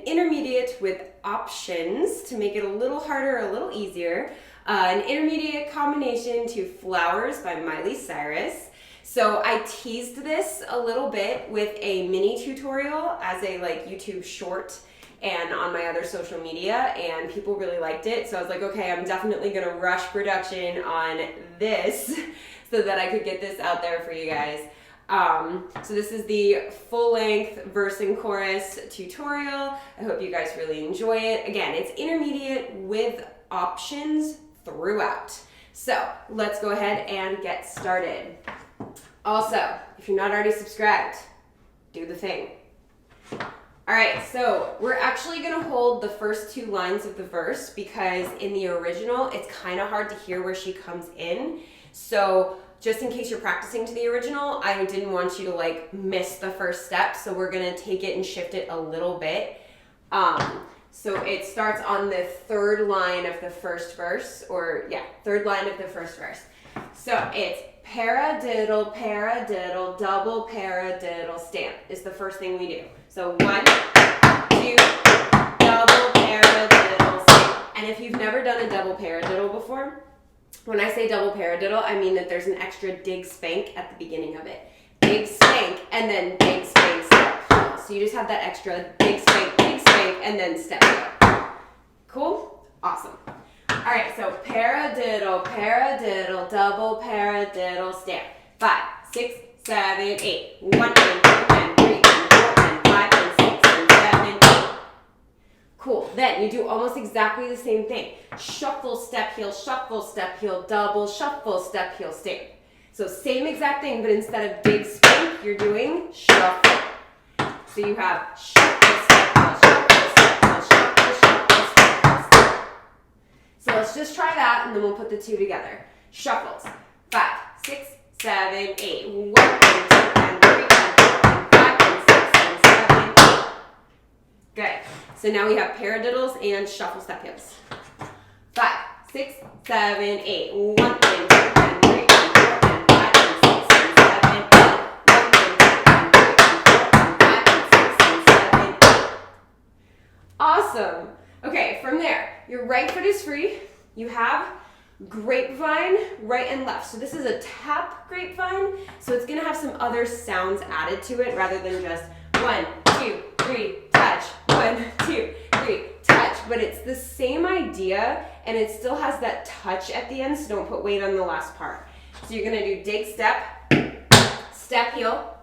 intermediate with options to make it a little harder, a little easier. An intermediate combination to Flowers by Miley Cyrus. So I teased this a little bit with a mini tutorial as a YouTube short and on my other social media, and people really liked it. So I was like, okay, I'm definitely gonna rush production on this so that I could get this out there for you guys. So this is the full-length verse and chorus tutorial. I hope you guys really enjoy it. Again, it's intermediate with options throughout. So let's go ahead and get started. Also, if you're not already subscribed, do the thing. All right, so we're actually gonna hold the first two lines of the verse because in the original, it's kind of hard to hear where she comes in. So just in case you're practicing to the original, I didn't want you to miss the first step. So we're gonna take it and shift it a little bit. So it starts on the third line of the first verse, third line of the first verse. So it's paradiddle, paradiddle, double paradiddle stamp is the first thing we do. So 1, 2, double paradiddle stamp. And if you've never done a double paradiddle before, when I say double paradiddle, I mean that there's an extra dig spank at the beginning of it. Dig spank, and then dig spank, step. So you just have that extra dig spank, and then step. Cool? Awesome. All right, so paradiddle, paradiddle, double paradiddle stamp. 5, 6, 7, 8. 1 and 2 and 3 and 4 and 5 and 6 and 7, 8. Cool. Then you do almost exactly the same thing. Shuffle, step, heel, double, shuffle, step, heel, stamp. So same exact thing, but instead of dig, spank, you're doing shuffle. So you have shuffle, step, heel, shuffle, step, heel, shuffle, shuffle, step, heel, step. So let's just try that, and then we'll put the two together. Shuffles. 5, 6, 7, 8. 1 and 2 and 3 and 4 and 5 and 6 and 7, 8. Good. So now we have paradiddles and shuffle step heels. 5, 6, 7, 8. 1 and 2 and 3 and 4 and 5 and 6 and 7, 8. 1 and 2 and 3 and 4 and 5 and 6 and 7, 8. Awesome. Okay, from there, your right foot is free. You have grapevine, right and left. So this is a tap grapevine, so it's gonna have some other sounds added to it rather than just 1, 2, 3, touch, 1, 2, 3, touch. But it's the same idea, and it still has that touch at the end, so don't put weight on the last part. So you're gonna do dig, step, step, heel,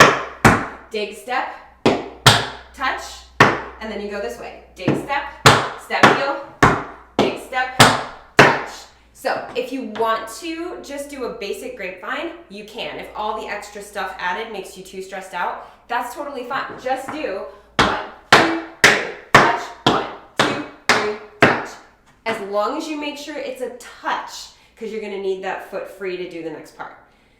dig, step, touch, and then you go this way. Dig, step, step, heel, dig, step, touch. So if you want to just do a basic grapevine, you can. If all the extra stuff added makes you too stressed out, that's totally fine. Just do 1, 2, 3, touch, 1, 2, 3, touch. As long as you make sure it's a touch, because you're gonna need that foot free to do the next part.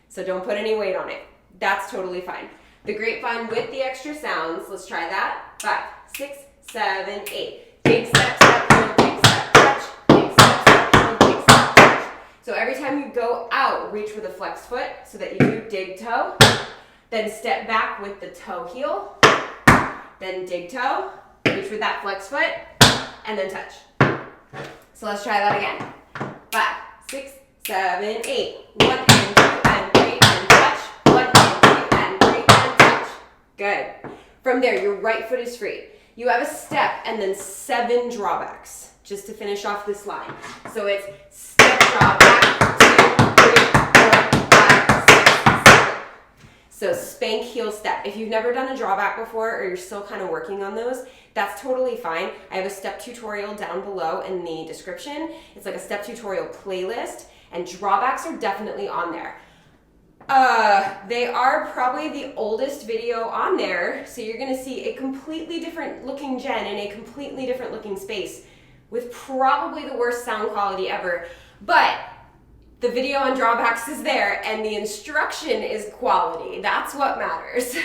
So don't put any weight on it. That's totally fine. The grapevine with the extra sounds, let's try that. 5, 6, 7, 8. Dig, step, step, heel, dig, step, touch. Dig, step, step, heel, dig, step, touch. So every time you go out, reach with a flexed foot so that you do dig toe, then step back with the toe heel, then dig toe, reach with that flexed foot, and then touch. So let's try that again. 5, 6, 7, 8. 1 and 2 and 3 and touch. 1 and 2 and 3 and touch. Good. From there, your right foot is free. You have a step and then 7 drawbacks just to finish off this line. So it's step, drawback, 2, 3, 4, 5, 6, 7. So spank, heel, step. If you've never done a drawback before or you're still kind of working on those, that's totally fine. I have a step tutorial down below in the description. It's like a step tutorial playlist, and drawbacks are definitely on there. They are probably the oldest video on there, so you're gonna see a completely different looking Jen in a completely different looking space with probably the worst sound quality ever. But the video on drawbacks is there, and the instruction is quality. That's what matters.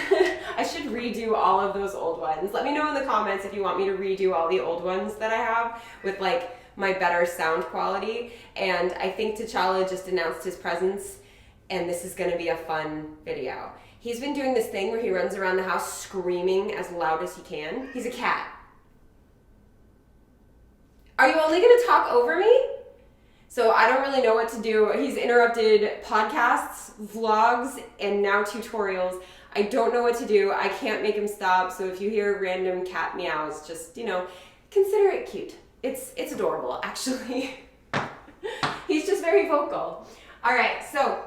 I should redo all of those old ones. Let me know in the comments if you want me to redo all the old ones that I have with my better sound quality. And I think T'Challa just announced his presence, and this is gonna be a fun video. He's been doing this thing where he runs around the house screaming as loud as he can. He's a cat. Are you only going to talk over me? So I don't really know what to do. He's interrupted podcasts, vlogs, and now tutorials. I don't know what to do. I can't make him stop. So if you hear random cat meows, just, consider it cute. It's adorable, actually. He's just very vocal. All right, so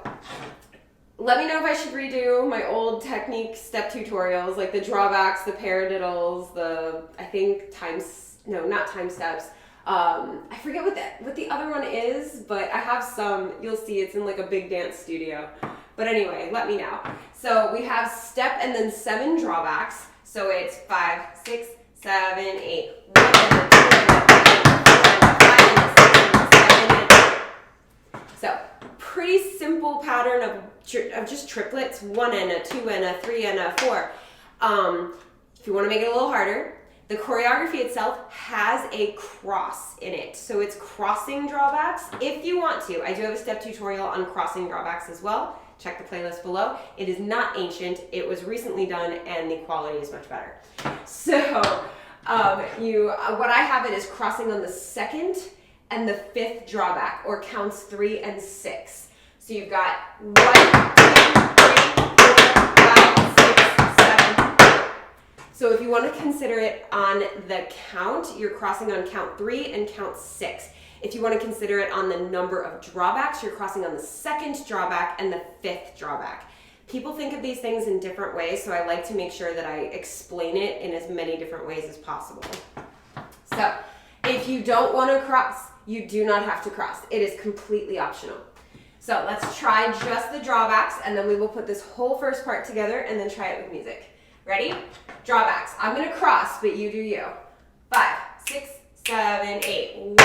let me know if I should redo my old technique step tutorials, like the drawbacks, the paradiddles, not time steps. I forget what the other one is, but I have some. You'll see it's in like a big dance studio. But anyway, let me know. So we have step and then 7 drawbacks. So it's 5, 6, 7, 8. 1 and a 2 and a 3 and a 5 and a 6 and a 7 and 8. So pretty simple pattern of just triplets. 1 and a 2 and a 3 and a 4. If you want to make it a little harder, the choreography itself has a cross in it. So it's crossing drawbacks if you want to. I do have a step tutorial on crossing drawbacks as well. Check the playlist below. It is not ancient. It was recently done and the quality is much better. So what I have it is crossing on the 2nd and the 5th drawback, or counts 3 and 6. So you've got 1, 2, 3, 4, 5, 6, 7. So if you want to consider it on the count, you're crossing on count 3 and count 6. If you want to consider it on the number of drawbacks, you're crossing on the 2nd drawback and the 5th drawback. People think of these things in different ways, so I like to make sure that I explain it in as many different ways as possible. So if you don't want to cross, you do not have to cross. It is completely optional. So let's try just the drawbacks, and then we will put this whole first part together and then try it with music. Ready? Drawbacks. I'm going to cross, but you do you. 5, 6, 7, 8. 1, 2, 3,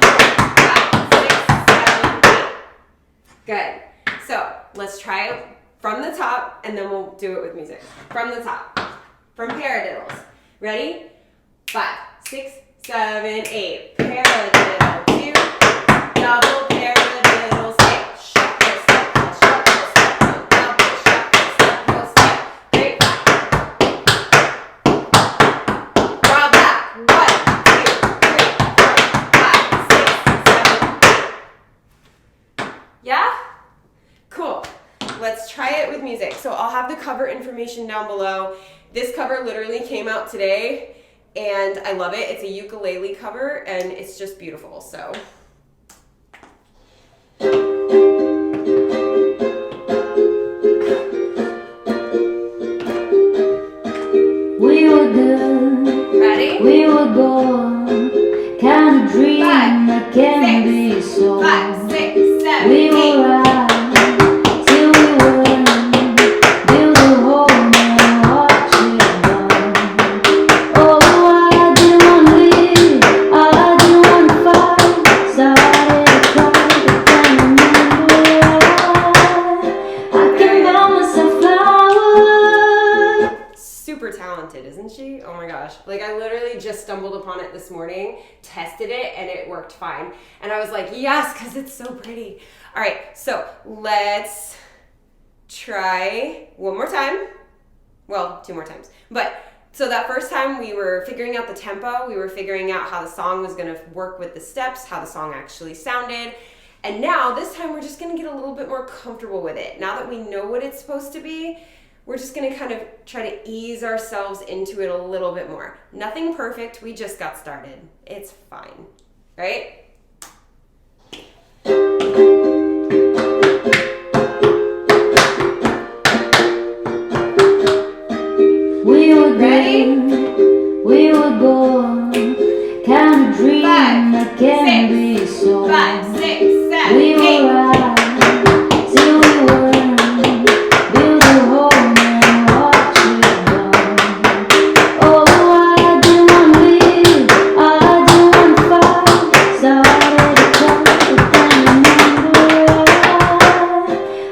4, 5, 6, 7, 8. Good. So let's try it from the top, and then we'll do it with music. From the top. From paradiddles. Ready? 5, 6, 7, 8. Paradiddle. 2. Double paradiddle. 6. Shuffle, shuffle, shuffle, shuffle. Double shuffle, shuffle, step. 3. Draw back. 1, 2, 3, 4, 5, 6, 7, 8. Yeah? Cool. Let's try it with music. So I'll have the cover information down below. This cover literally came out today, and I love it. It's a ukulele cover, and it's just beautiful. So. We were good. Ready? We were gold. Kind of dream that can be so. 5, 6, 7, we 8. were right till we weren't. Build a home and watch it burn. Oh, I didn't want to live. I didn't want to fight. Started to cry, but then I can buy myself flowers. Super talented, isn't she? Oh my gosh. Like, I literally just stumbled upon it this morning, tested it, and it worked fine. And I was like, yes, because it's so pretty. All right, so let's try one more time. Well, 2 more times. But so that first time we were figuring out the tempo, we were figuring out how the song was going to work with the steps, how the song actually sounded. And now this time we're just going to get a little bit more comfortable with it. Now that we know what it's supposed to be, we're just going to kind of try to ease ourselves into it a little bit more. Nothing perfect. We just got started. It's fine. Right? We were Ready? good, we were gold. Kind of dream 5, that can 6, be so. 5, 6, 7, We 8. were right till we weren't. Build a home and watch it burn. Oh, I didn't want to live. I didn't want to fight. Started to cry, but then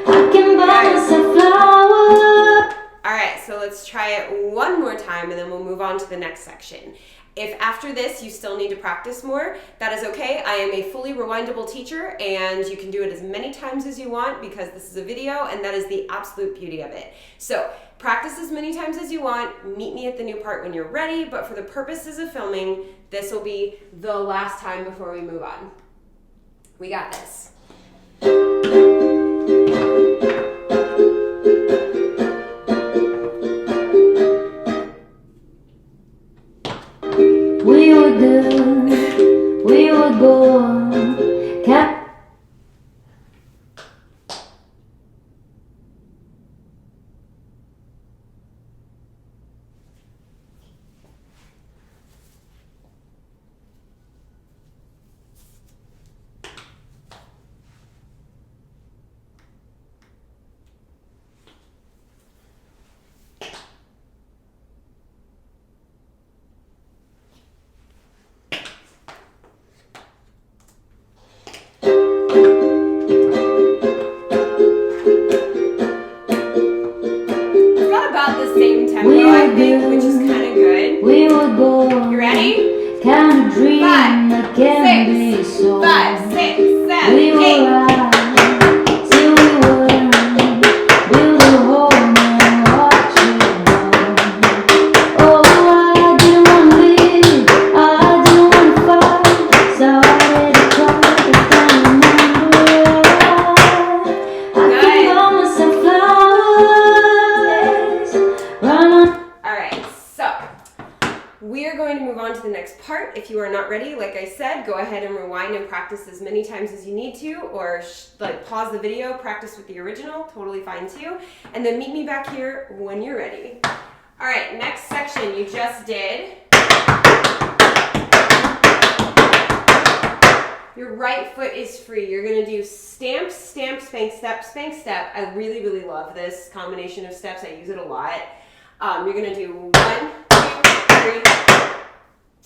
I can buy myself flowers. All right, so let's try it one more time, and then we'll move on to the next section. section. If after this you still need to practice more, that is okay. I am a fully rewindable teacher and you can do it as many times as you want because this is a video and that is the absolute beauty of it. So practice as many times as you want, meet me at the new part when you're ready, but for the purposes of filming, this will be the last time before we move on. We got this. We were good, we were good, kept. I think, which is kind of good. We will go. You ready? Kind of dream that can be so. 5, 6, 7, we 8. will ride till we were build a home and watch it burn. Oh, I didn't want to live, I didn't want to fight, so I let it cry. I can't remember. I can myself flowers, run on. Alright, so we are going to move on to the next part. If you are not ready, like I said, go ahead and rewind and practice as many times as you need to, or like pause the video, practice with the original, totally fine too, and then meet me back here when you're ready. Alright, next section you just did. Your right foot is free. You're going to do stamp, stamp, spank, step, spank, step. I really, really love this combination of steps. I use it a lot. You're going to do 1, 2, 3.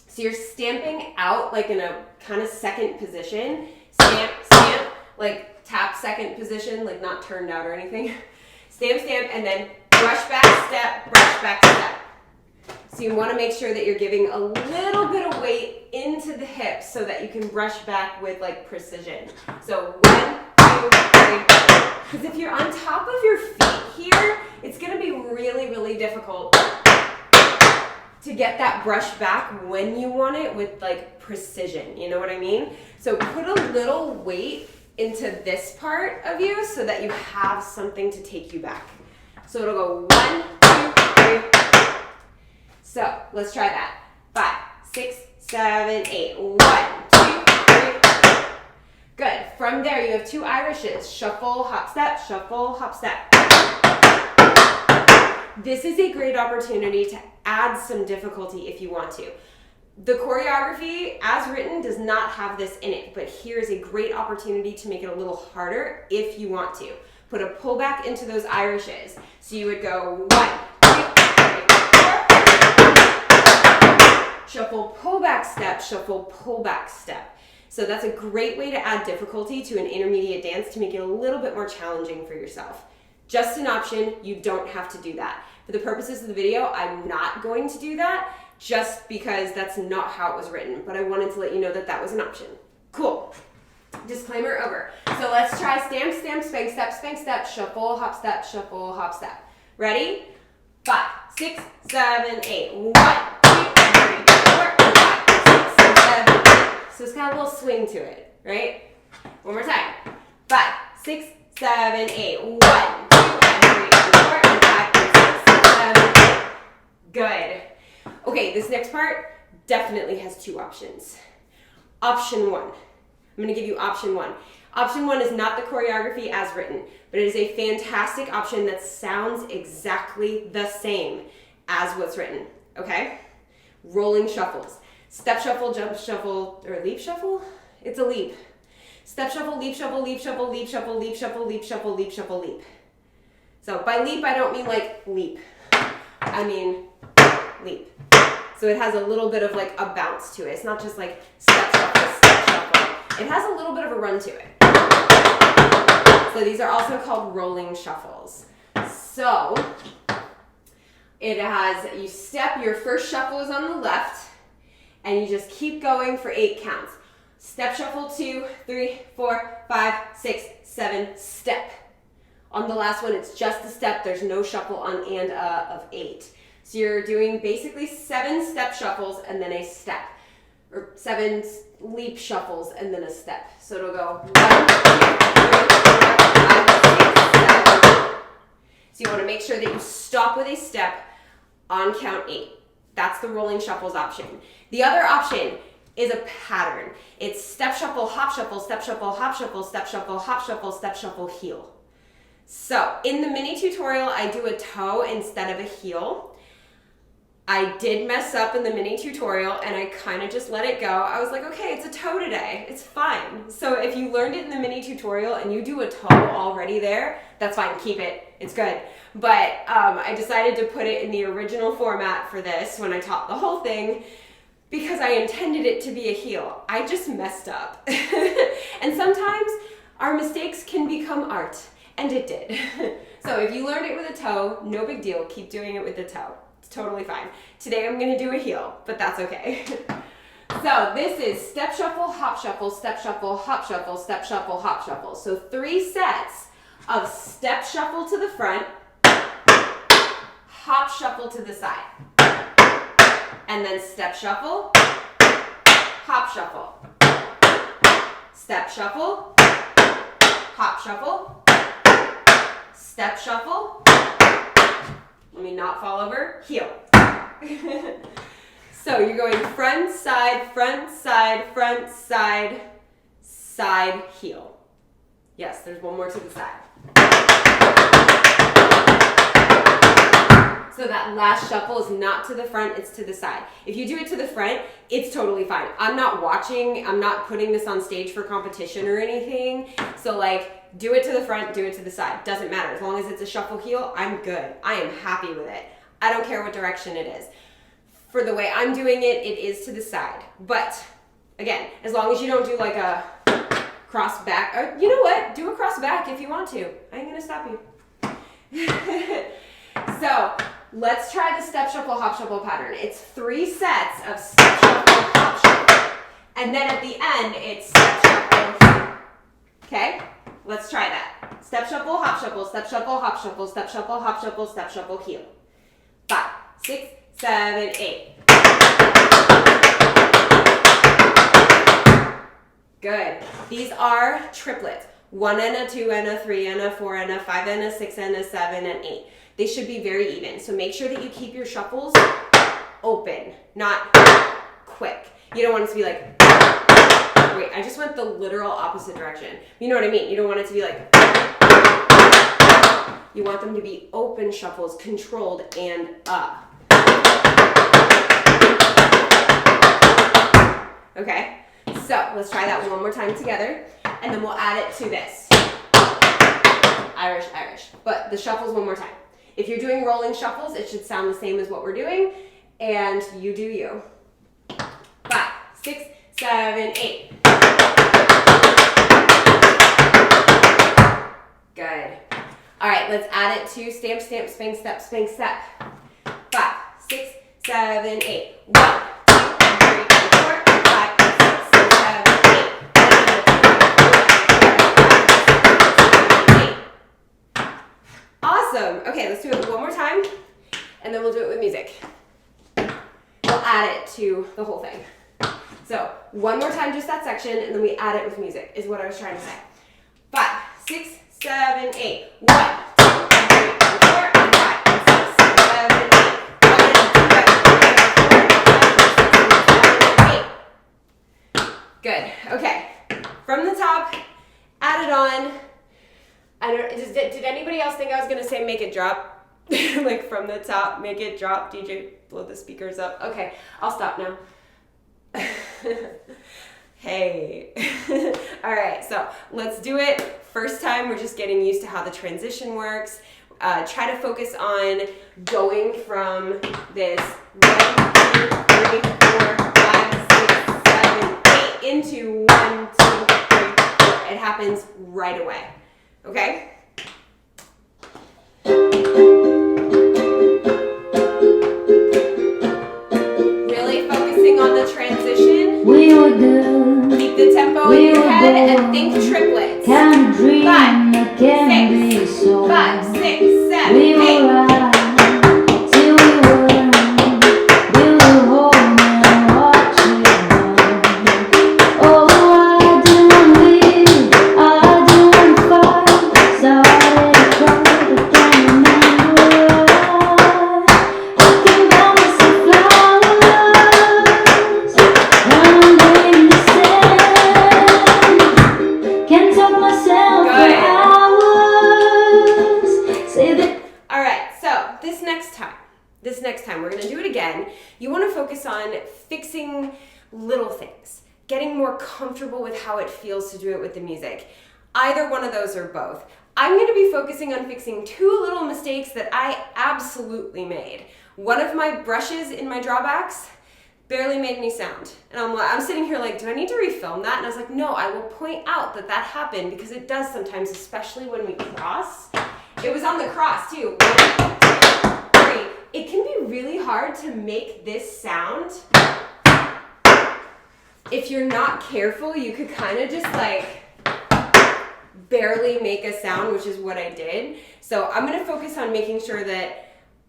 So you're stamping out like in a kind of second position. Stamp, stamp, like tap second position, like not turned out or anything. Stamp, stamp, and then brush back, step. So you want to make sure that you're giving a little bit of weight into the hips so that you can brush back with like precision. So 1, 2, 3. Because if you're on top of your feet here, it's going to be really, really difficult to get that brush back when you want it with like precision. You know what I mean? So put a little weight into this part of you so that you have something to take you back. So it'll go 1, 2, 3. So let's try that. 5, 6, 7, 8. 1, 2, 3. Good. From there, you have 2 Irishes. Shuffle, hop, step, shuffle, hop, step. This is a great opportunity to add some difficulty if you want to. The choreography, as written, does not have this in it, but here's a great opportunity to make it a little harder if you want to. Put a pullback into those Irishes. So you would go 1, 2, 3, 4. Shuffle, pullback, step, shuffle, pullback, step. So that's a great way to add difficulty to an intermediate dance to make it a little bit more challenging for yourself. Just an option, you don't have to do that. For the purposes of the video, I'm not going to do that just because that's not how it was written, but I wanted to let you know that that was an option. Cool. Disclaimer over. So let's try stamp, stamp, spank, step, shuffle, hop, step. Ready? 5, 6, 7, 8. 1, 2, 3, 4, 5, 6, 7, 8. So it's got a little swing to it, right? One more time. 5, 6, 7, 8. 1, 2, 3, 4, 5, 6, 7, 8. Good. Okay, this next part definitely has 2 options. Option 1. I'm going to give you option 1. Option 1 is not the choreography as written, but it is a fantastic option that sounds exactly the same as what's written, okay? Rolling shuffles. Step shuffle, jump shuffle, or leap shuffle? It's a leap. Step shuffle, leap shuffle, leap shuffle, leap shuffle, leap shuffle, leap shuffle, leap shuffle, leap. So by leap, I don't mean like leap. I mean leap. So it has a little bit of like a bounce to it. It's not just like step shuffle, step shuffle. It has a little bit of a run to it. So these are also called rolling shuffles. So It has, you step, your first shuffle is on the left, and you just keep going for 8 counts. Step shuffle 2, 3, 4, 5, 6, 7, step. On the last one, it's just a step. There's no shuffle on and of 8. So you're doing basically 7 step shuffles and then a step, or 7 leap shuffles and then a step. So it'll go 1, 2, 3, 4, 5, 6, 7. So you want to make sure that you stop with a step on count 8. That's the rolling shuffles option. The other option is a pattern. It's step shuffle, hop shuffle, step shuffle, hop shuffle, step shuffle, hop shuffle, step shuffle, heel. So in the mini tutorial, I do a toe instead of a heel. I did mess up in the mini tutorial and I kind of just let it go. I was like, okay, it's a toe today. It's fine. So if you learned it in the mini tutorial and you do a toe already there, that's fine. Keep it. It's good. But I decided to put it in the original format for this when I taught the whole thing because I intended it to be a heel. I just messed up. And sometimes our mistakes can become art. And it did. So if you learned it with a toe, no big deal. Keep doing it with the toe. It's totally fine. Today I'm going to do a heel, but that's okay. So this is step shuffle, hop shuffle, step shuffle, hop shuffle, step shuffle, hop shuffle. So 3 sets of step shuffle to the front, hop shuffle to the side, and then step shuffle, hop shuffle, step shuffle, hop shuffle, step shuffle, let me not fall over, heel. So you're going front, side, front, side, front, side, side, heel. Yes, there's one more to the side. So that last shuffle is not to the front, it's to the side. If you do it to the front, it's totally fine. I'm not watching, I'm not putting this on stage for competition or anything. So like, do it to the front, do it to the side. Doesn't matter. As long as it's a shuffle heel, I'm good. I am happy with it. I don't care what direction it is. For the way I'm doing it, it is to the side. But again, as long as you don't do like a cross back, or you know what? Do a cross back if you want to. I ain't gonna stop you. So let's try the step shuffle, hop shuffle pattern. It's 3 sets of step shuffle, hop shuffle. And then at the end, it's step shuffle. Okay? Let's try that. Step shuffle, hop shuffle, step shuffle, hop shuffle, step shuffle, hop shuffle, step shuffle, heel. 5, 6, 7, 8. Good. These are triplets. 1 and a 2 and a 3 and a 4 and a 5 and a 6 and a 7 and 8. They should be very even. So make sure that you keep your shuffles open, not quick. You don't want it to be like, wait, I just went the literal opposite direction. You know what I mean? You don't want it to be like, you want them to be open shuffles, controlled and up. Okay, so let's try that one more time together, and then we'll add it to this. Irish, Irish. But the shuffles one more time. If you're doing rolling shuffles, it should sound the same as what we're doing, and you do you. 5, 6, 7, 8. Good. All right, let's add it to stamp, stamp, spang, step, spang, step. 5, 6, 7, 8. 1, 2, 3, 4, 5, 6, 7, 8. 8. Awesome. Okay, let's do it one more time, and then we'll do it with music. We'll add it to the whole thing. So one more time, just that section, and then we add it with music, is what I was trying to say. 5, 6, 7, 8. 1, 2, 3, 4, 5, 6, 7, 8. 1, 2, 3, 4, 5, 6, 7, 8. Good. Okay. From the top, add it on. I don't. Did anybody else think I was gonna say make it drop? Like from the top, make it drop. DJ, blow the speakers up. Okay, I'll stop now. Hey. All right, so let's do it. First time, we're just getting used to how the transition works. Try to focus on going from this 1, 2, 3, 4, 5, 6, 7, 8 into 1, 2, 3, 4. It happens right away. Okay? focusing on the transition. We would do. Keep the tempo in your head and think triplets. Can dream 5, that can be 6, so. 5, 6, 7, We 8. will ride till we were. Build a home and watch it burn. Oh, I didn't want to leave, I didn't want to fight. Started to cry, but can't remember why. I can buy myself flowers, run in the sand. Can't talk myself for hours. Say that. All right, so this next time, we're gonna do it again. You wanna focus on fixing little things, getting more comfortable with how it feels to do it with the music. Either one of those or both. I'm gonna be focusing on fixing 2 little mistakes that I absolutely made. One of my brushes in my drawbacks barely made any sound. And I'm sitting here like, do I need to refilm that? And I was like, no, I will point out that that happened because it does sometimes, especially when we cross. It was on the cross too. 1, 2, 3. It can be really hard to make this sound. If you're not careful, you could kind of just like barely make a sound, which is what I did. So I'm gonna focus on making sure that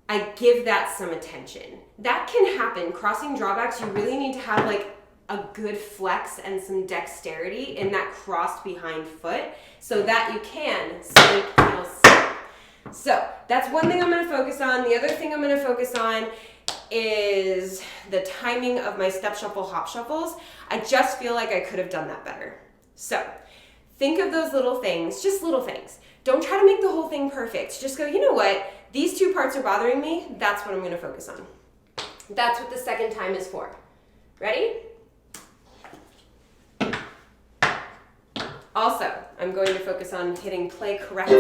I give that some attention. That can happen. Crossing drawbacks, you really need to have like a good flex and some dexterity in that crossed behind foot so that you can slip, heel, slip. So that's one thing I'm gonna focus on. The other thing I'm gonna focus on is the timing of my step shuffle, hop shuffles. I just feel like I could have done that better. So think of those little things, just little things. Don't try to make the whole thing perfect. Just go, you know what? These 2 parts are bothering me. That's what I'm gonna focus on. That's what the second time is for. Ready? Also, I'm going to focus on hitting play correctly.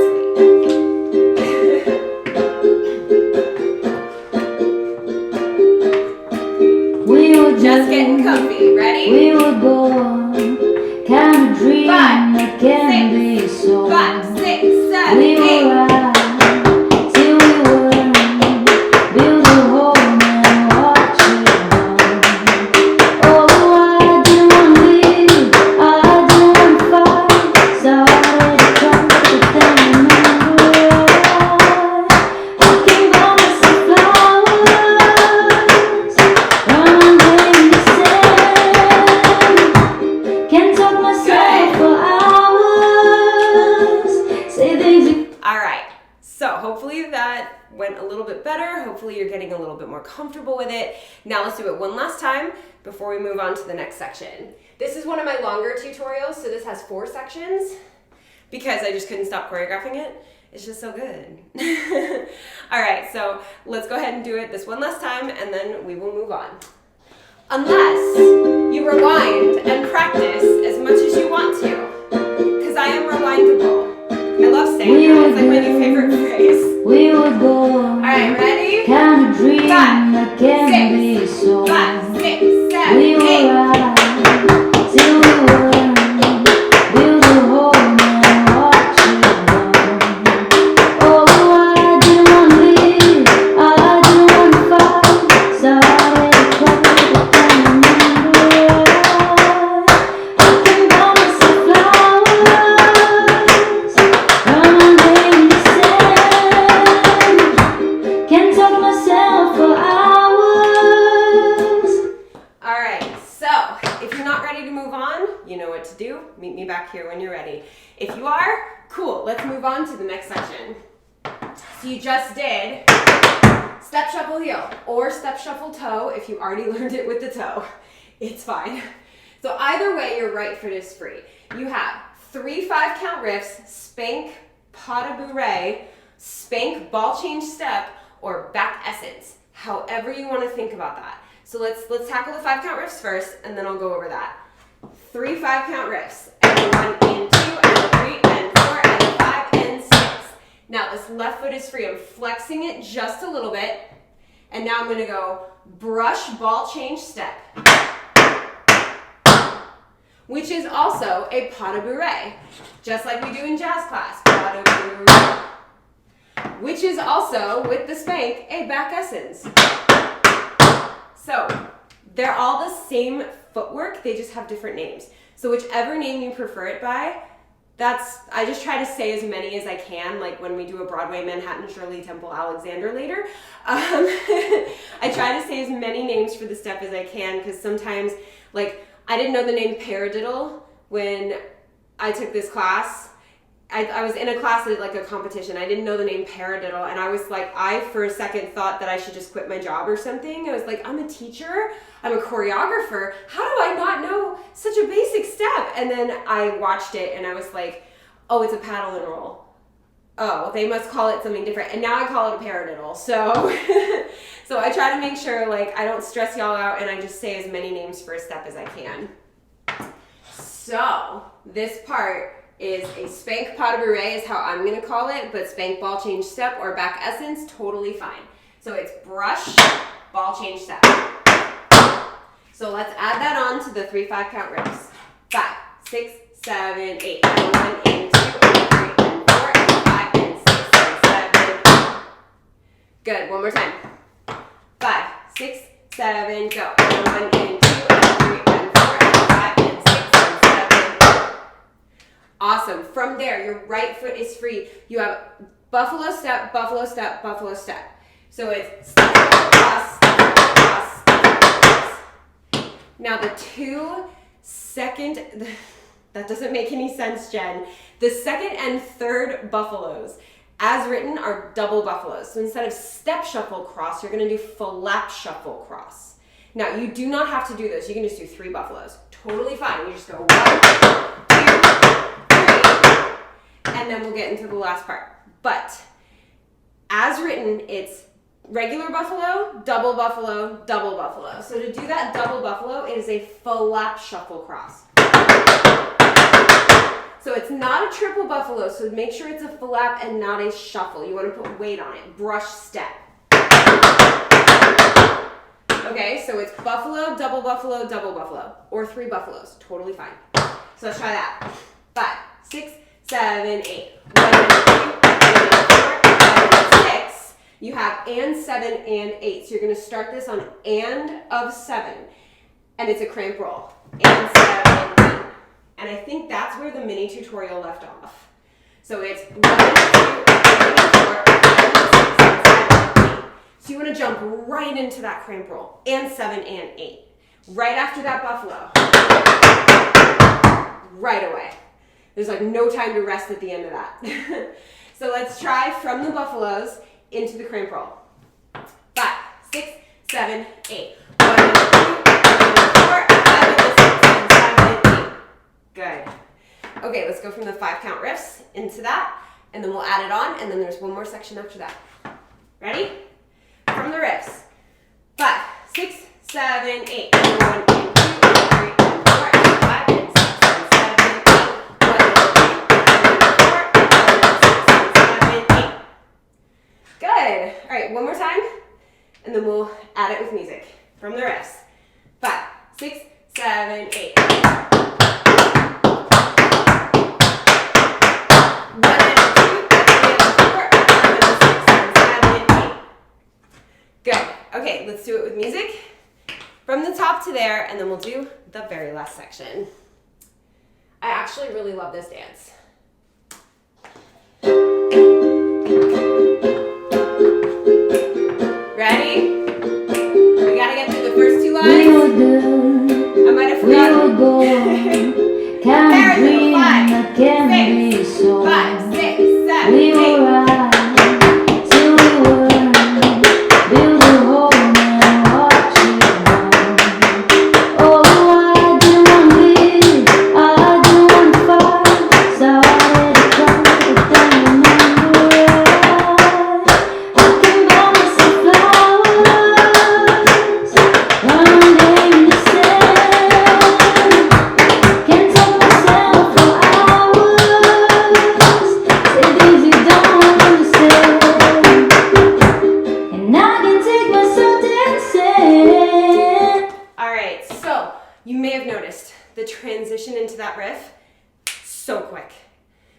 We were Just getting comfy. Ready? We would go kind of dream 5, that can 6, be so. 5, 6, 7, We 8. will ride till we were. Build a home and watch it burn. Oh, I didn't want to leave, I didn't want to fight. Started to cry, but then remember why. I can buy myself flowers, run in the sand. Can't talk myself for hours. Say things. All right, so hopefully that went a little bit better. Hopefully you're getting a little bit more comfortable with it. Now let's do it one last time before we move on to the next section. This is one of my longer tutorials, so this has 4 sections because I just couldn't stop choreographing it. It's just so good. All right, so let's go ahead and do it this one last time and then we will move on. Unless you rewind and practice as much as you want to, because I am rewindable. I love saying that. It's like my new favorite phrase. We would go. All right, ready? Kind of dream 5, that can 6, be so. 5, 6, 7, We 8. will ride till we were. Build a home and watch it burn. Oh, I didn't want to leave, I didn't want to fight. Started to cry, but then remember why. I can buy myself flowers, run in the sand. Can't talk myself for hours. All right, so if you're not ready to move on, you know what to do. Meet me back here when you're ready. If you are, cool, let's move on to the next section. So you just did step shuffle heel or step shuffle toe if you already learned it with the toe. It's fine. So either way, your right foot is free. You have 3 5-count riffs, spank, pas de bourrée, spank, ball change step, or back essence. However you want to think about that. So let's tackle the 5-count riffs first, and then I'll go over that. 3 5-count riffs. And 1 and 2 and 3 and 4 and 5 and 6. Now this left foot is free. I'm flexing it just a little bit. And now I'm going to go brush ball change step, which is also a pas de bourrée, just like we do in jazz class. Pas de bourrée, which is also, with the spank, a back essence. So They're all the same footwork, they just have different names. So whichever name you prefer it by, I just try to say as many as I can, like when we do a Broadway, Manhattan, Shirley Temple, Alexander later. I try to say as many names for the step as I can, because sometimes, like, I didn't know the name paradiddle when I took this class. I was in a class at like a competition. I didn't know the name paradiddle, and I was like, I for a second thought that I should just quit my job or something. I was like, I'm a teacher, I'm a choreographer. How do I not know such a basic step? And then I watched it and I was like, oh, it's a paddle and roll. Oh, they must call it something different. And now I call it a paradiddle. So, so I try to make sure like I don't stress y'all out and I just say as many names for a step as I can. So this part is a spank pas de bourrée is how I'm gonna call it, but spank ball change step or back essence, totally fine. So it's brush, ball change step. So let's add that on to the 3/5 count riffs. 5, 6, 7, 8. 1 and 2 and 3 and 4 and 5 and 6 and 7. Good, one more time. 5, 6, 7, go. 1 and 2 and 3 and 4 and 5 and 6 and 7. Awesome. From there, your right foot is free. You have buffalo step, buffalo step, buffalo step. So it's step across, step across, step across. Now the that doesn't make any sense, Jen. The second and third buffaloes, as written, are double buffaloes. So instead of step shuffle cross, you're gonna do flap shuffle cross. Now you do not have to do this. You can just do 3 buffaloes. Totally fine. You just go 1, 2, 3, and then we'll get into the last part. But as written, it's regular buffalo, double buffalo, double buffalo. So to do that double buffalo, it is a flap shuffle cross. So it's not a triple buffalo, so make sure it's a flap and not a shuffle. You want to put weight on it. Brush step. Okay, so it's buffalo, double buffalo, or 3 buffaloes. Totally fine. So let's try that. 5, 6, 7, 8. 1 and 2, 3 and 4, 5 and 6. You have and 7 and 8. So you're going to start this on and of 7. And it's a cramp roll. And 7 and 8. And I think that's where the mini tutorial left off. So it's 1 and 2, 3 and 4, 5 and 6 and 7 and 8. So you want to jump right into that cramp roll. And 7 and 8. Right after that buffalo. Right away. There's like no time to rest at the end of that. So let's try from the buffaloes into the cramp roll. 5, 6, 7, 8. 1 and 2, 3 and 4, 5 and 6 and 7 and 8. Good. Okay, let's go from the 5 count riffs into that, and then we'll add it on, and then there's one more section after that. Ready? From the riffs. 5, 6, 7, 8. 1 and 2 and 3 and 4 and 5 and 6 and 7 and 8. 1 and 2 and 4 and 6 and 7 and 8. Good. All right, one more time, and then we'll add it with music. From the riffs. 5, 6, 7, 8. 1 and 2 and 3 and 4 and 5 and 6 and 7 and 8. Good. Okay, let's do it with music. From the top to there, and then we'll do the very last section. I actually really love this dance. Ready? We gotta get through the first 2 lines. I might have forgotten. Can't dream, I can't be so. 5, 6, 7, We 8. were right till we weren't. Build a home and watch it burn. Oh, I didn't want to live, I didn't want to fight. Started to cry, but then remember I can buy myself flowers. One day in the sand. Can't talk myself for hours. Say things you don't understand. And I can take myself dancing. All right, so you may have noticed the transition into that riff, so quick.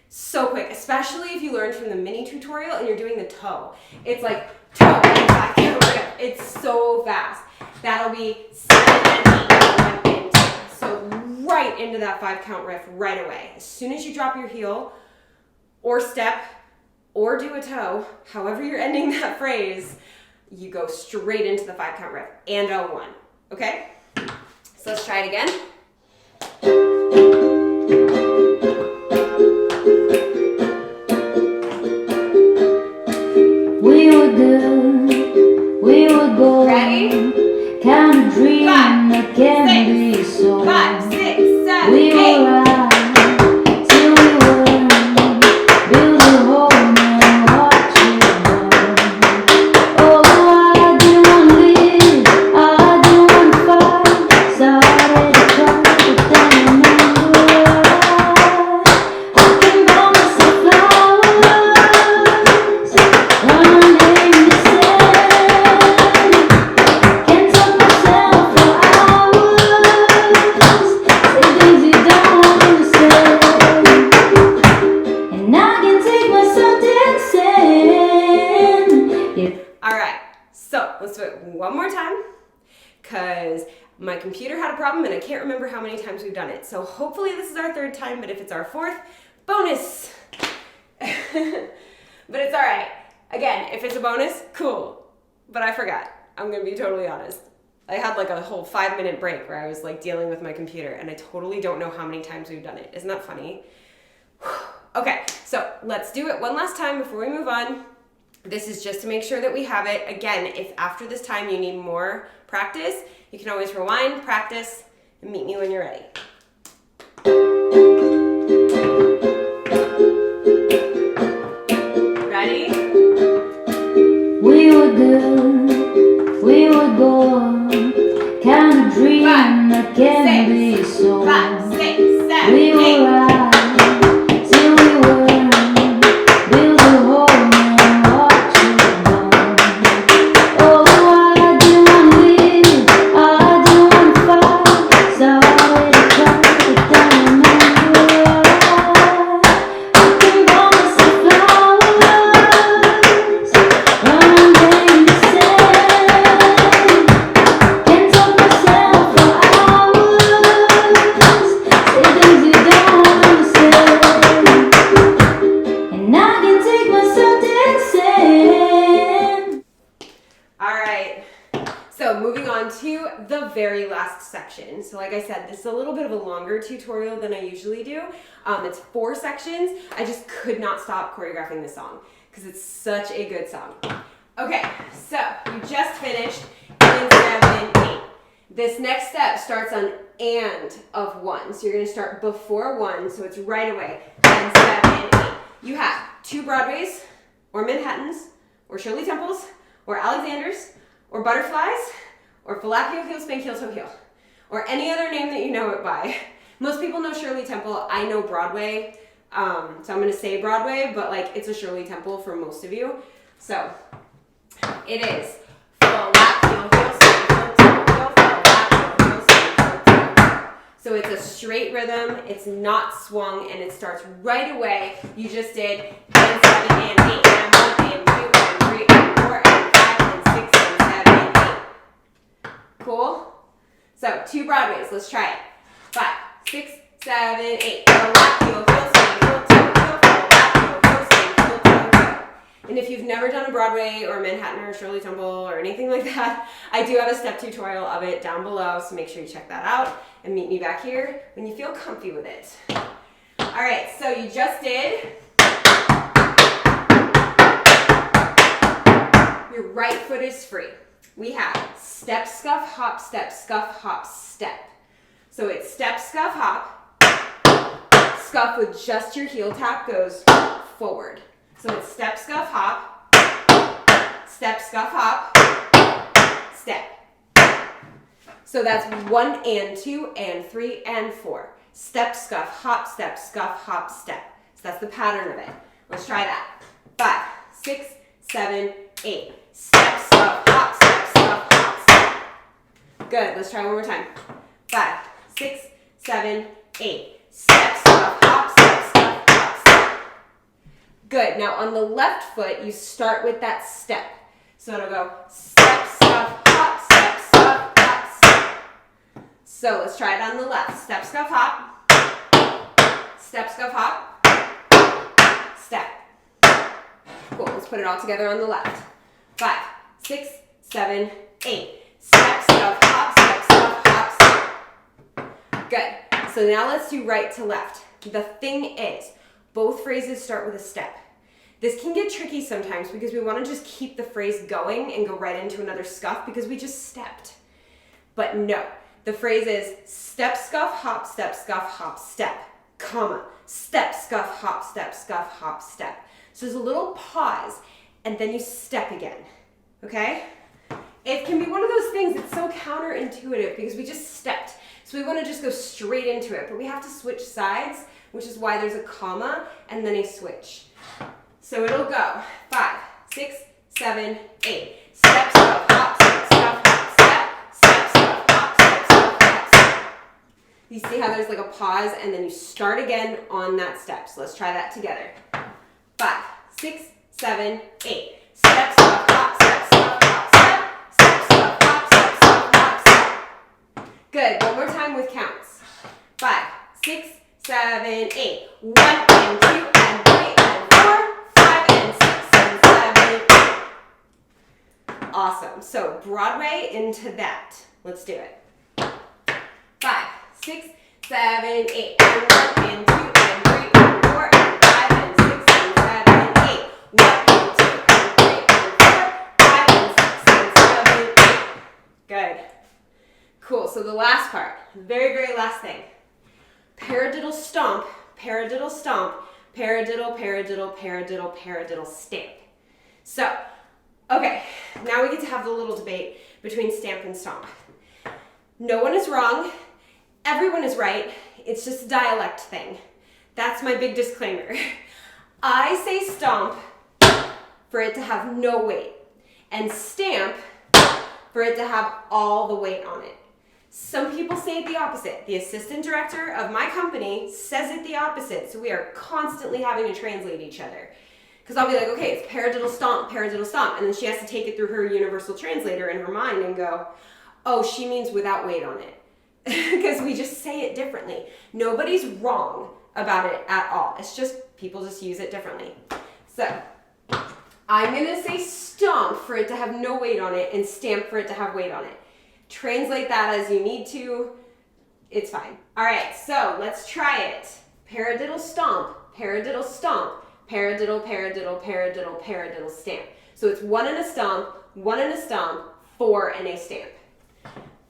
So quick, especially if you learned from the mini tutorial and you're doing the toe. It's like toe and 5 count riff. It's so fast. That'll be 7 and 8 1 and 2. So right into that 5 count riff right away. As soon as you drop your heel or step or do a toe, however you're ending that phrase, you go straight into the 5 count riff and a 1. Okay? So let's try it again. We were good, we were gold. Ready? Kind of dream 5, that can be 6, so. 5, 6, 7, We 8. were right till we weren't. Build a home and watch it burn. Oh, I didn't want to live, I didn't want to fight. Started to cry, but then remember I can buy myself flowers. One day in December, can't talk myself for hours. Say things you don't understand, and I can take myself dancing. Yeah. All right, so let's do it one more time because my computer had a problem and I can't remember how many times we've done it. So hopefully this is our 3rd time, but if it's our 4th, bonus. But it's all right. Again, if it's a bonus, cool. But I forgot. I'm gonna be totally honest. I had like a whole 5-minute break where I was like dealing with my computer and I totally don't know how many times we've done it. Isn't that funny? Okay, so let's do it one last time before we move on. This is just to make sure that we have it. Again, if after this time you need more practice, you can always rewind, practice, and meet me when you're ready. Ready? We were good, we were gold. Kind of dream 5, that can 6, be so. 5, 6, 7, We 8. were right till we weren't. Build a home and watch it burn. Oh, I didn't want to live, I didn't want to fight. Started to cry, but then remember I can buy myself flowers. One day in December, can't talk myself for hours. Say things you don't understand, and I can take myself dancing. All right, so moving on to the very last section. So like I said, this is a little bit of a longer tutorial than I usually do. It's 4 sections. I just could not stop choreographing this song because it's such a good song. Okay, so you just finished in 7, 8. This next step starts on and of 1. So you're gonna start before 1, so it's right away. And 7, 8. You have 2 Broadways, or Manhattans, or Shirley Temples, or Alexanders, or Butterflies, or Falafel Heel, Spank Heel, Toe Heel, or any other name that you know it by. Most people know Shirley Temple. I know Broadway, so I'm gonna say Broadway, but like it's a Shirley Temple for most of you. So it is Falafel Heel, Spank Heel, Toe Heel, Falafel Heel, Spank Heel, Toe Heel. So it's a straight rhythm, it's not swung, and it starts right away. You just did and 7 and 8 and 1 and 2 and 3 and 4 and 5 and 6 and 7 and 8. Cool? So 2 Broadways, let's try it. 5, 6, 7, 8. Falafel heel, spank heel, toe heel, falafel heel, spank heel, toe heel. And if you've never done a Broadway or Manhattan or Shirley Temple or anything like that, I do have a step tutorial of it down below, so make sure you check that out and meet me back here when you feel comfy with it. All right, so you just did your right foot is free. We have step, scuff, hop, step, scuff, hop, step. So it's step, scuff, hop, scuff with just your heel tap goes forward. So it's step, scuff, hop, step, scuff, hop, step. So that's 1 and 2 and 3 and 4. Step, scuff, hop, step, step. So that's the pattern of it. Let's try that. 5, 6, 7, 8. Step, scuff, hop, step. Good. Let's try one more time. 5, 6, 7, 8. Step, scuff, hop, step. Good. Now on the left foot, you start with that step. So it'll go step, scuff, hop, step, scuff, hop, step. So let's try it on the left. Step, scuff, hop. Step, scuff, hop. Step. Cool. Let's put it all together on the left. 5, 6, 7, 8. Step, scuff, hop, step, scuff, hop, step. Good. So now let's do right to left. The thing is, both phrases start with a step. This can get tricky sometimes because we want to just keep the phrase going and go right into another scuff because we just stepped. But no, the phrase is step, scuff, hop, step, comma, step, scuff, hop, step. So there's a little pause and then you step again, okay? It can be one of those things that's so counterintuitive because we just stepped. So we want to just go straight into it, but we have to switch sides, which is why there's a comma and then a switch. So it'll go 5, 6, 7, 8. Step, scuff, hop, step, scuff, hop, step, step, scuff, hop, step, scuff, hop, step. You see how there's like a pause and then you start again on that step. So let's try that together. 5, 6, 7, 8. Step, scuff, hop, step, scuff, hop, step, step, scuff, hop, step, scuff, hop, step. Good. One more time with counts. 5, 6, 7, 8. 1 and 2 and 3 and 4. Awesome. So Broadway into that. Let's do it. 5, 6, 7, 8. And 1 and 2 and 3 and 4 and 5 and 6 and 7, 8. 1 and 2 and 3 and 4, 5 and 6 and 7, 8. Good. Cool. So the last part, very, very last thing. Paradiddle stomp, paradiddle stomp, paradiddle, paradiddle, paradiddle, paradiddle stamp. So, okay, now we get to have the little debate between stamp and stomp. No one is wrong, everyone is right, it's just a dialect thing. That's my big disclaimer. I say stomp for it to have no weight, and stamp for it to have all the weight on it. Some people say it the opposite. The assistant director of my company says it the opposite, so we are constantly having to translate each other. Because I'll be like, okay, it's paradiddle stomp, and then she has to take it through her universal translator in her mind and go, oh, she means without weight on it. Because we just say it differently. Nobody's wrong about it at all. It's just people just use it differently. So I'm going to say stomp for it to have no weight on it and stamp for it to have weight on it. Translate that as you need to. It's fine. All right, so let's try it. Paradiddle stomp, paradiddle stomp, paradiddle, paradiddle, paradiddle, paradiddle stamp. So it's 1 and a stomp, 1 and a stomp, 4 and a stamp.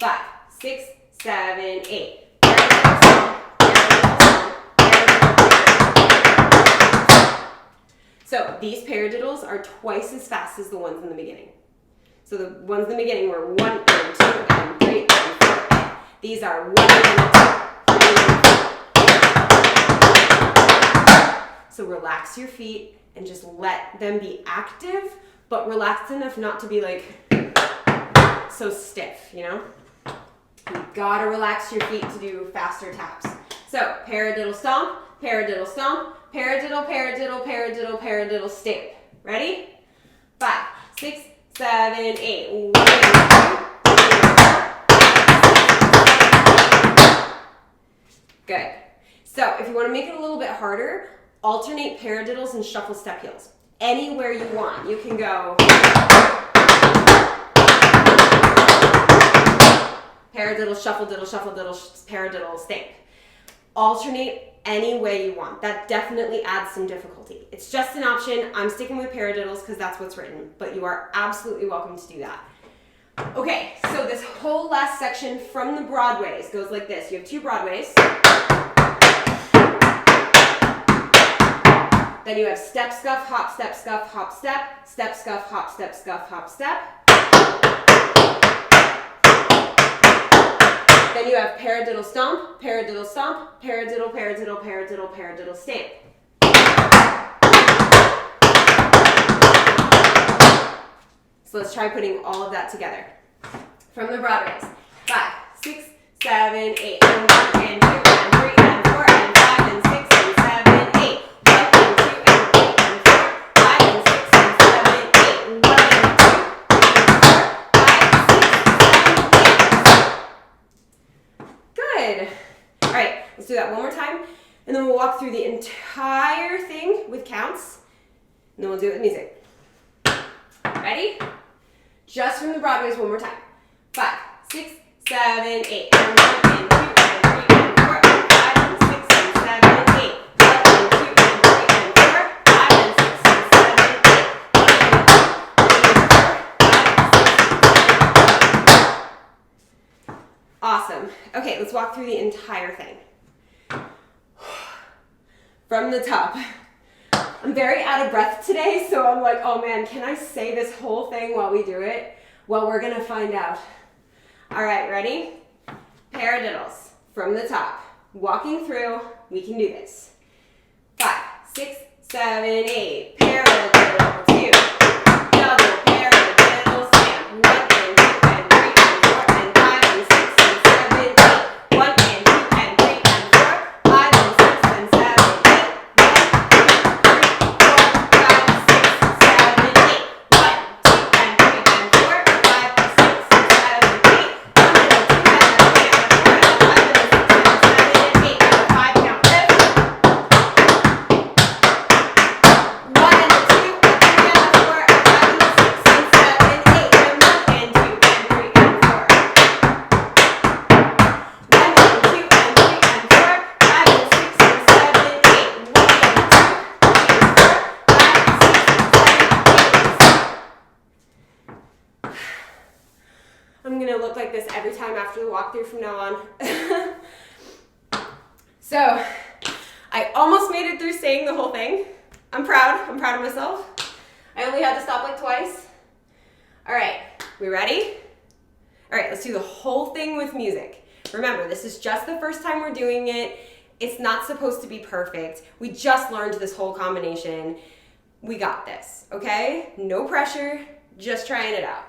5, 6, 7, 8. Paradiddle stomp, paradiddle stomp, paradiddle, paradiddle. So these paradiddles are twice as fast as the ones in the beginning. So the ones in the beginning were 1 and 2 and 3 and 4 and. These are 1 and 2, 3 and 4. So relax your feet and just let them be active, but relaxed enough not to be like so stiff, you know? You gotta relax your feet to do faster taps. So paradiddle stomp, paradiddle stomp, paradiddle, paradiddle, paradiddle, paradiddle stamp. Ready? 5, 6, 7, 8. 1 and 2. Good. So if you want to make it a little bit harder, alternate paradiddles and shuffle step heels. Anywhere you want. You can go paradiddle, shuffle, diddle, paradiddle, stamp. Alternate any way you want. That definitely adds some difficulty. It's just an option. I'm sticking with paradiddles because that's what's written, but you are absolutely welcome to do that. Okay, so this whole last section from the Broadways goes like this. You have 2 Broadways. Then you have step, scuff, hop, step, step, scuff, hop, step, scuff, hop, step. Then you have paradiddle stomp, paradiddle stomp, paradiddle, paradiddle, paradiddle, paradiddle stamp. So let's try putting all of that together. From the Broadways. 5, 6, 7, 8. And 1 and 2 and 3 and 4 and 5 and 6 and 7, 8. 1 and 2 and 3 and 4, 5 and 6 and 7, 8. 1 and 2 Good. All right, let's do that one more time. And then we'll walk through the entire thing with counts. And then we'll do it with music. Ready? Just from the Broadways one more time. 5, 6, 7, 8. And 1 and 2 and 3 and 4 and 5 and 6 and 7 and 8. 1 and 2 and 3 and 4, 5 and 6 and 7 and 8. 1 and 2 and 3 and 4, 5 and 6 and 7 and 8. Awesome. Okay, let's walk through the entire thing. From the top. I'm very out of breath today, so I'm like, oh man, can I say this whole thing while we do it? Well, we're gonna find out. All right, ready? Paradiddles from the top. Walking through, we can do this. 5, 6, 7, 8. Paradiddle, 2. Double paradiddle, stamp. 1 and 2 and 3 and 4 and 5 and 6 and 7, 8. 1 and 2 and 3 and 4, 5 and 6 and 7, 8. 1, 2, 3, 4, 5, 6, 7, 8. 1, 2 and 3 and 4, 5 and 6 and 7, 8. 1 and 2 and 3 and 4 and 5 and 6 and 7 and 8. And a 5 count lift. 1 and 2 and 3 and 4 and 5 and 6 and 7 and 8. And 1 and 2 and 3 and 4. 1 and 2 and 3 and 4, 5 and 6 and 7 and 8. 1 and 2 and 3 and 4, 5 and 6 and 7 and 8. I'm gonna look like this every time after the walkthrough from now on. So, I almost made it through saying the whole thing. I'm proud of myself. I only had to stop like twice. All right, we ready? All right, let's do the whole thing with music. Remember, this is just the first time we're doing it. It's not supposed to be perfect. We just learned this whole combination. We got this, okay? No pressure, just trying it out.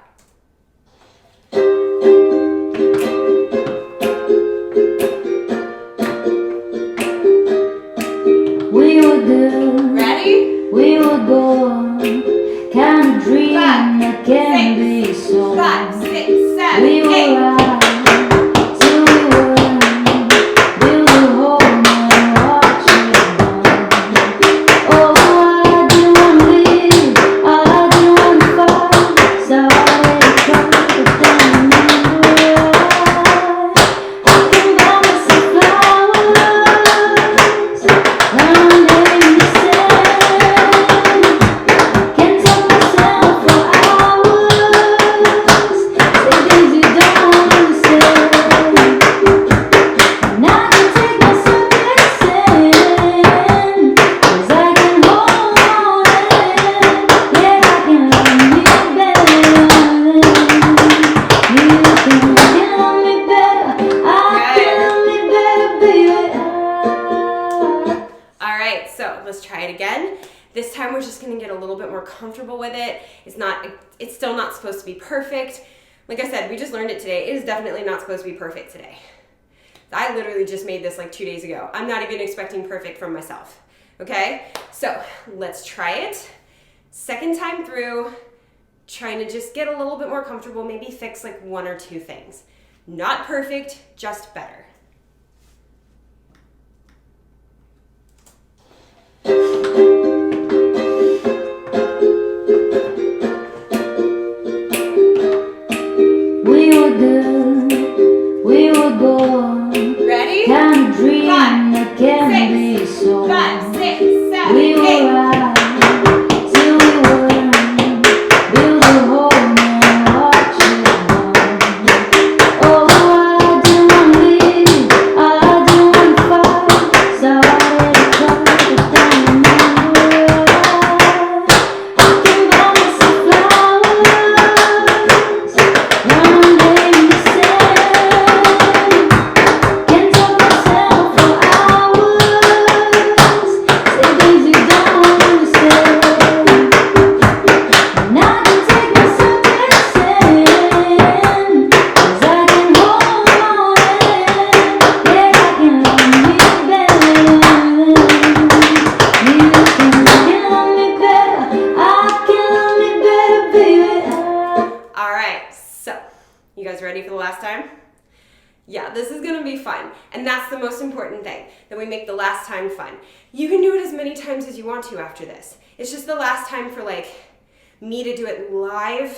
We were good, Ready? we were born, kind of dream 5, that can be 6, so. 5, 6, 7, We 8. were right till we weren't. Build a home and watch it burn. Oh, I didn't want to live, I didn't want to fight. Started to cry, but then I remembered I can buy myself flowers, landing in the sand. Can't talk myself for hours. Say things you don't understand. And I can take myself dancing, 'cause I can hold on and yeah, I can love me better than you can love me better. I can love me better, baby. All right, so let's try it again. This time we're just gonna get a little bit more comfortable with it. It's still not supposed to be perfect. Like I said, we just learned it today. It is definitely not supposed to be perfect today. I literally just made this like 2 days ago. I'm not even expecting perfect from myself, okay? So let's try it. Second time through, trying to just get a little bit more comfortable, maybe fix like 1 or 2 things. Not perfect, just better. We were good, we were born, Ready? kind of dream 5, that can 6, be so. 5, 6, 7, We were 8. right till we weren't. Build a home and watch it burn. Oh, I didn't want to live, And that's the most important thing, that we make the last time fun. You can do it as many times as you want to after this. It's just the last time for like me to do it live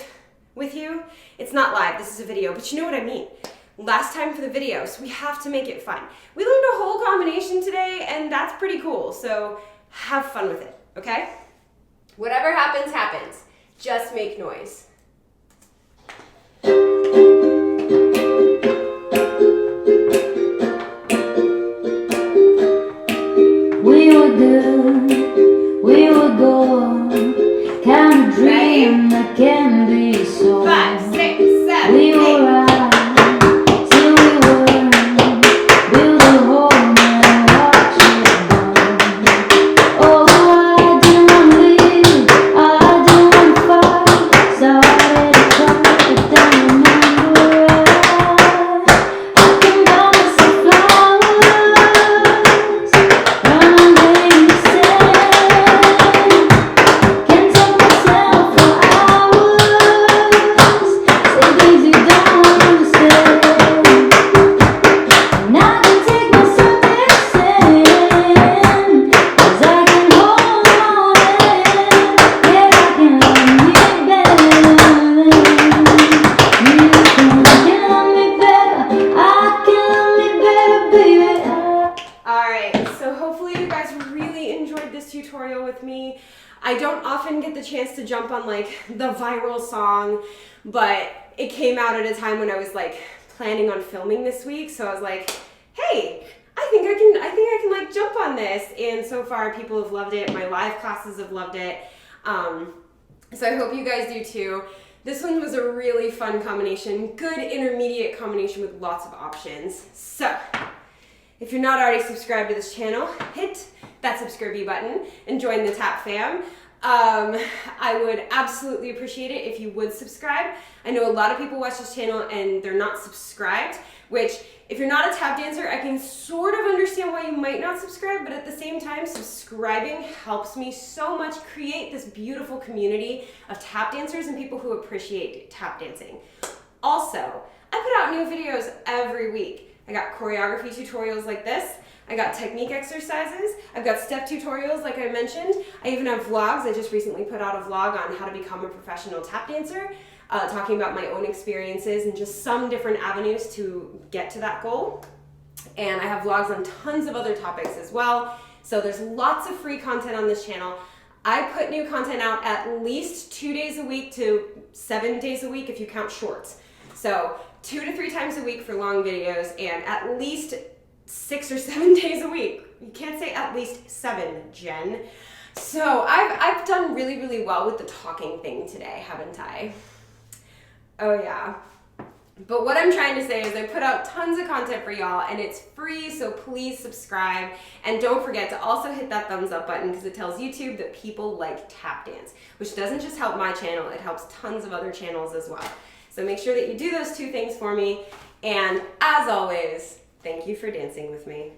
with you. It's not live, this is a video, but you know what I mean. Last time for the video, so we have to make it fun. We learned a whole combination today, and that's pretty cool, so have fun with it, okay? Whatever happens, happens. Just make noise. We were good, we were gold, kind of dream that can be sold. 5, 6, 7, We 8. were right, till we weren't. Build a home and watch it burn. Oh, I didn't want to leave, I didn't want to fight. Started to cry, but then remember I can buy myself flowers, running in the sand. Can't talk myself for hours, say things you don't understand. And I can take myself dancing, 'cause I can hold on and yeah, I can love me better. You can love me better, I can love me better, baby. Alright, so hopefully you guys really enjoyed this tutorial with me. I don't often get the chance to jump on like the viral song, but it came out at a time when I was like planning on filming this week, so I was like, hey, I think I can like jump on this, and so far people have loved it. My live classes have loved it. So I hope you guys do too. This one was a really fun combination, good intermediate combination with lots of options. So if you're not already subscribed to this channel, hit that subscribe button and join the Tap fam. I would absolutely appreciate it if you would subscribe. I know a lot of people watch this channel and they're not subscribed, which if you're not a tap dancer, I can sort of understand why you might not subscribe, but at the same time, subscribing helps me so much create this beautiful community of tap dancers and people who appreciate tap dancing. Also, I put out new videos every week. I got choreography tutorials like this. I got technique exercises. I've got step tutorials like I mentioned. I even have vlogs. I just recently put out a vlog on how to become a professional tap dancer, talking about my own experiences and just some different avenues to get to that goal. And I have vlogs on tons of other topics as well. So there's lots of free content on this channel. I put new content out at least 2 days a week to 7 days a week if you count shorts. So 2 to 3 times a week for long videos, and at least 6 or 7 days a week. You can't say at least 7, Jen. So I've done really, really well with the talking thing today, haven't I? Oh yeah. But what I'm trying to say is I put out tons of content for y'all, and it's free, so please subscribe. And don't forget to also hit that thumbs up button, because it tells YouTube that people like tap dance, which doesn't just help my channel, it helps tons of other channels as well. So make sure that you do those 2 things for me. And as always, thank you for dancing with me.